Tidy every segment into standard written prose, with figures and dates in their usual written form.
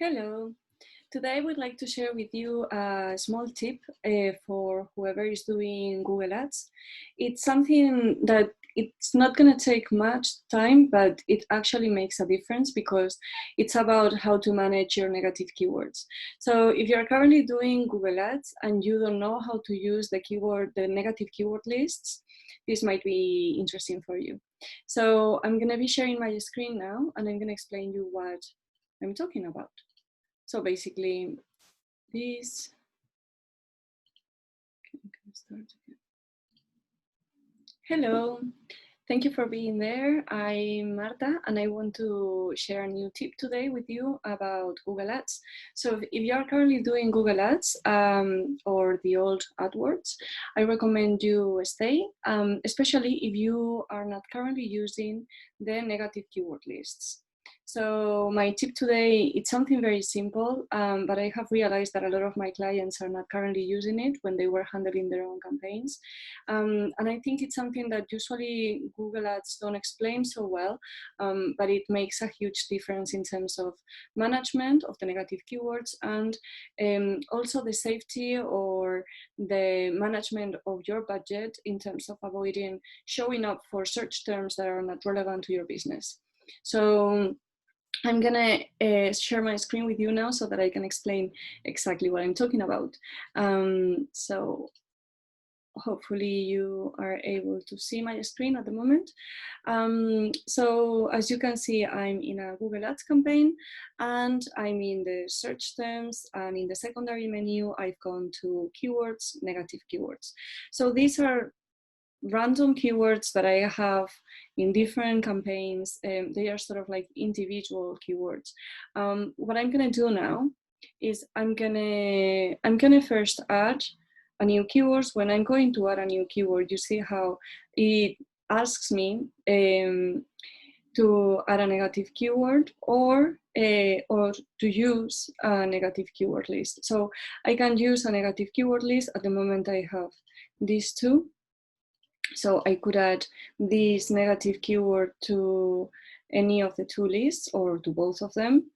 Hello. Today I would like to share with you a small tip for whoever is doing Google Ads. It's something that it's not going to take much time, but it actually makes a difference because it's about how to manage your negative keywords. So if you're currently doing Google Ads and you don't know how to use the negative keyword lists, this might be interesting for you. So I'm going to be sharing my screen now and I'm going to explain you what I'm talking about. So basically, this. Start again. Hello, thank you for being there. I'm Marta, and I want to share a new tip today with you about Google Ads. So if you are currently doing Google Ads or the old Adwords, I recommend you stay, especially if you are not currently using the negative keyword lists. So my tip today, it's something very simple, but I have realized that a lot of my clients are not currently using it when they were handling their own campaigns. And I think it's something that usually Google Ads don't explain so well, but it makes a huge difference in terms of management of the negative keywords and also the safety or the management of your budget in terms of avoiding showing up for search terms that are not relevant to your business. So I'm gonna share my screen with you now so that I can explain exactly what I'm talking about. So hopefully you are able to see my screen at the moment. So as you can see, I'm in a Google Ads campaign and I'm in the search terms, and in the secondary menu, I've gone to keywords, negative keywords. So these are random keywords that I have in different campaigns. They are sort of like individual keywords. What I'm gonna do now is I'm gonna first add a new keyword. When I'm going to add a new keyword, you see how it asks me to add a negative keyword or to use a negative keyword list. So I can use a negative keyword list. At the moment I have these two. So I could add this negative keyword to any of the two lists or to both of them.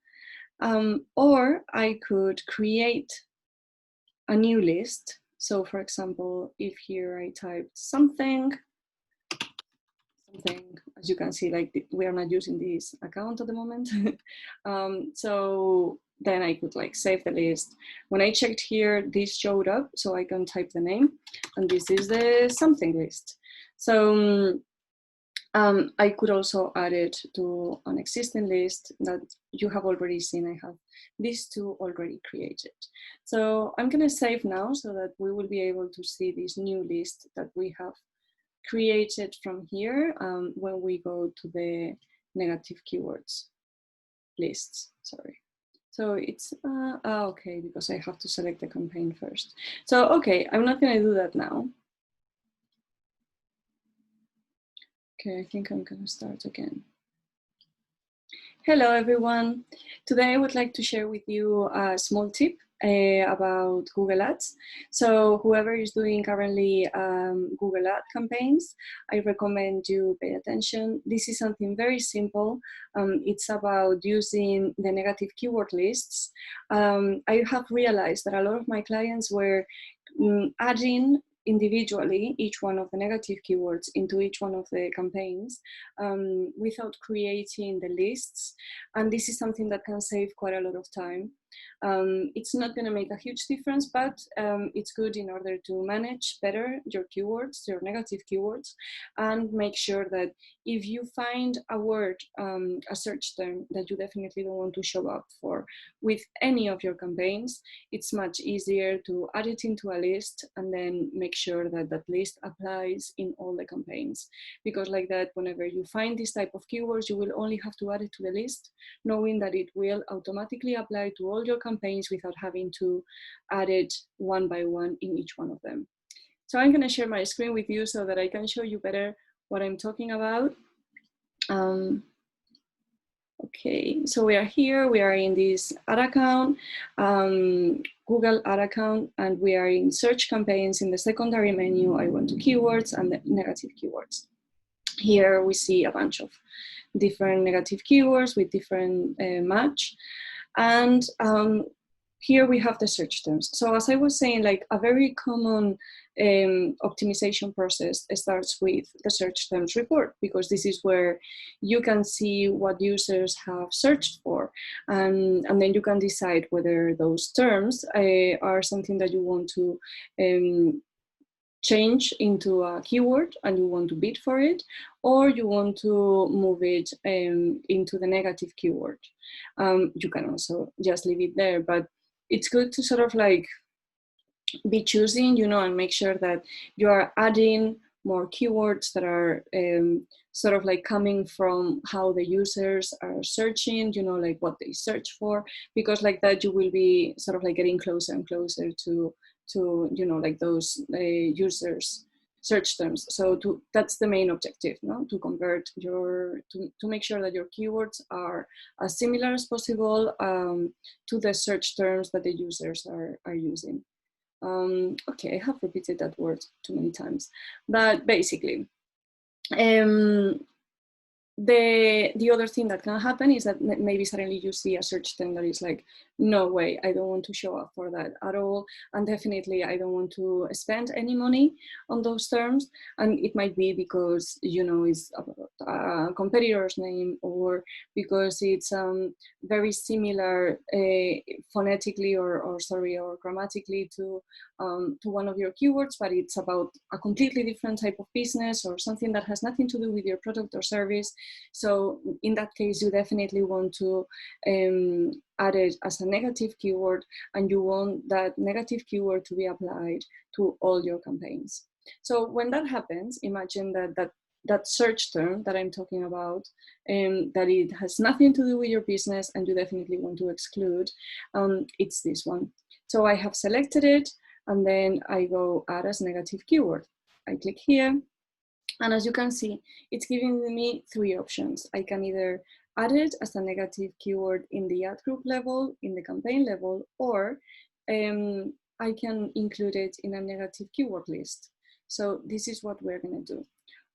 Or I could create a new list. So for example, if here I typed something, as you can see, like we are not using this account at the moment. So then I could like save the list. When I checked here, this showed up, so I can type the name, and this is the something list. So I could also add it to an existing list that you have already seen. I have these two already created. So I'm gonna save now so that we will be able to see this new list that we have created from here when we go to the negative keywords lists, sorry. So it's, okay, because I have to select the campaign first. So, okay, I'm not gonna do that now. Okay, I think I'm gonna start again. Hello, everyone. Today I would like to share with you a small tip about Google Ads. So whoever is doing currently Google Ad campaigns, I recommend you pay attention. This is something very simple. It's about using the negative keyword lists. I have realized that a lot of my clients were adding individually each one of the negative keywords into each one of the campaigns without creating the lists. And this is something that can save quite a lot of time. It's not going to make a huge difference, but it's good in order to manage better your keywords, your negative keywords, and make sure that if you find a word, a search term that you definitely don't want to show up for with any of your campaigns, it's much easier to add it into a list and then make sure that that list applies in all the campaigns. Because like that, whenever you find this type of keywords, you will only have to add it to the list, knowing that it will automatically apply to all your campaigns without having to add it one by one in each one of them. So I'm going to share my screen with you so that I can show you better what I'm talking about. Okay, so we are here, we are in this ad account, Google ad account, and we are in search campaigns. In the secondary menu, I went to keywords and the negative keywords. Here we see a bunch of different negative keywords with different match. And here we have the search terms. So as I was saying, like a very common optimization process starts with the search terms report, because this is where you can see what users have searched for. And then you can decide whether those terms are something that you want to change into a keyword and you want to bid for it, or you want to move it into the negative keyword. You can also just leave it there, but it's good to sort of like be choosing, and make sure that you are adding more keywords that are sort of like coming from how the users are searching, like what they search for, because like that you will be sort of like getting closer and closer to like those users search terms. So that's the main objective, no? To convert to make sure that your keywords are as similar as possible to the search terms that the users are using. Okay, I have repeated that word too many times, but basically, the other thing that can happen is that maybe suddenly you see a search term that is like, no way, I don't want to show up for that at all, and definitely I don't want to spend any money on those terms. And it might be because it's a competitor's name, or because it's very similar phonetically or grammatically to one of your keywords, but it's about a completely different type of business or something that has nothing to do with your product or service. So in that case, you definitely want to add it as a negative keyword, and you want that negative keyword to be applied to all your campaigns. So when that happens, imagine that search term that I'm talking about, that it has nothing to do with your business and you definitely want to exclude, it's this one. So I have selected it, and then I go add as negative keyword. I click here, and as you can see, it's giving me three options. I can either add it as a negative keyword in the ad group level, in the campaign level, or I can include it in a negative keyword list. So this is what we're going to do.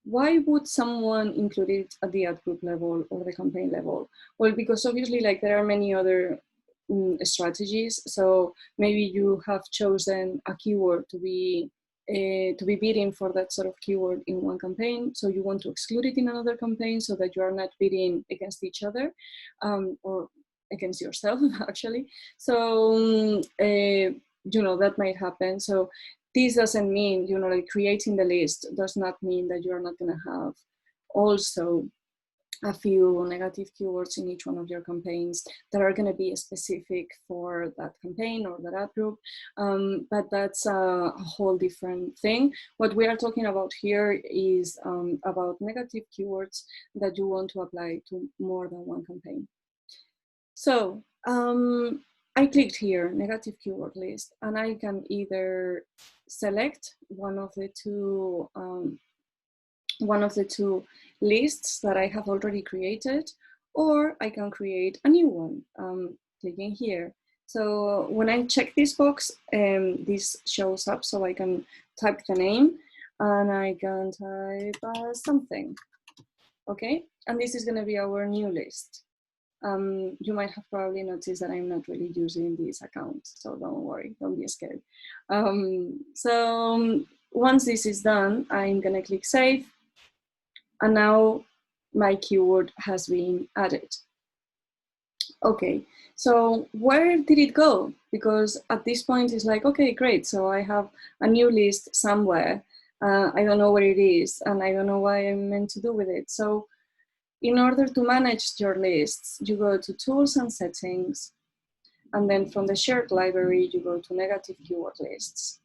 Why would someone include it at the ad group level or the campaign level? Well, because obviously, like, there are many other strategies. So maybe you have chosen a keyword to be bidding for that sort of keyword in one campaign, so you want to exclude it in another campaign so that you are not bidding against each other or against yourself, actually. So that might happen. So this doesn't mean, like, creating the list does not mean that you're not going to have also a few negative keywords in each one of your campaigns that are going to be specific for that campaign or that ad group. But that's a whole different thing. What we are talking about here is about negative keywords that you want to apply to more than one campaign. So I clicked here, negative keyword list, and I can either select one of the two lists that I have already created, or I can create a new one, clicking here. So when I check this box, this shows up, so I can type the name and I can type something, okay? And this is gonna be our new list. You might have probably noticed that I'm not really using this account, so don't worry, don't be scared. So once this is done, I'm gonna click save, and now my keyword has been added. Okay, so where did it go? Because at this point it's like, okay, great, so I have a new list somewhere. I don't know where it is, and I don't know what I'm meant to do with it. So in order to manage your lists, you go to Tools and Settings, and then from the shared library, you go to Negative Keyword Lists.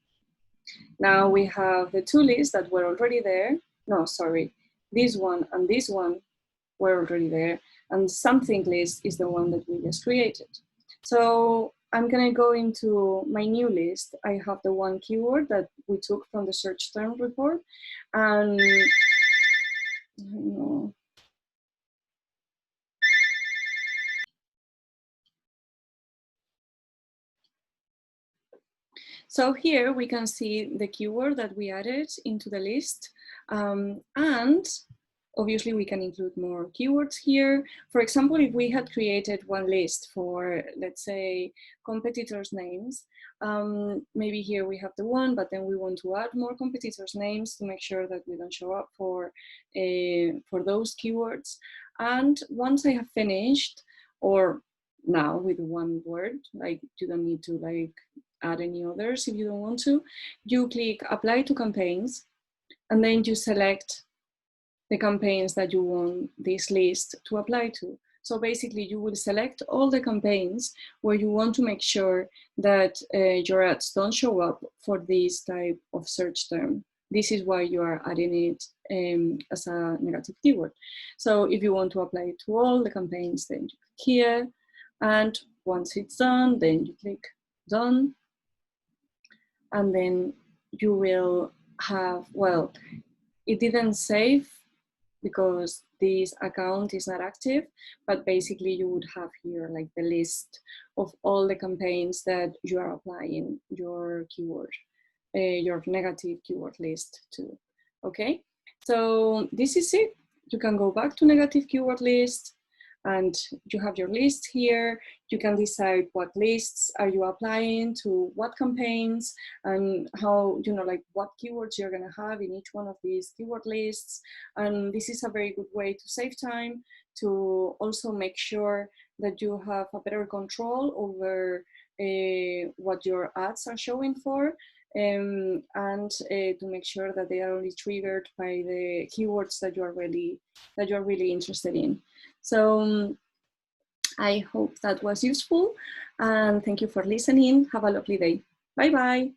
Now we have the two lists that were already there. No, sorry, this one and this one were already there, and something list is the one that we just created. So I'm gonna go into my new list. I have the one keyword that we took from the search term report, and so here we can see the keyword that we added into the list, and Obviously, we can include more keywords here. For example, if we had created one list for, let's say, competitors' names, maybe here we have the one, but then we want to add more competitors' names to make sure that we don't show up for those keywords. And once I have finished, or now with one word, like you don't need to like add any others if you don't want to, you click apply to campaigns, and then you select the campaigns that you want this list to apply to. So basically you will select all the campaigns where you want to make sure that your ads don't show up for this type of search term. This is why you are adding it as a negative keyword. So if you want to apply it to all the campaigns, then you click here. And once it's done, then you click done. And then you will have, well, it didn't save because this account is not active, but basically you would have here like the list of all the campaigns that you are applying your keyword, your negative keyword list to. Okay, so this is it. You can go back to negative keyword list and you have your list here. You can decide what lists are you applying to what campaigns and how, you know, like what keywords you're going to have in each one of these keyword lists. And this is a very good way to save time, to also make sure that you have a better control over what your ads are showing for. And to make sure that they are only triggered by the keywords that you're really interested in. So I hope that was useful, and thank you for listening. Have a lovely day. Bye bye.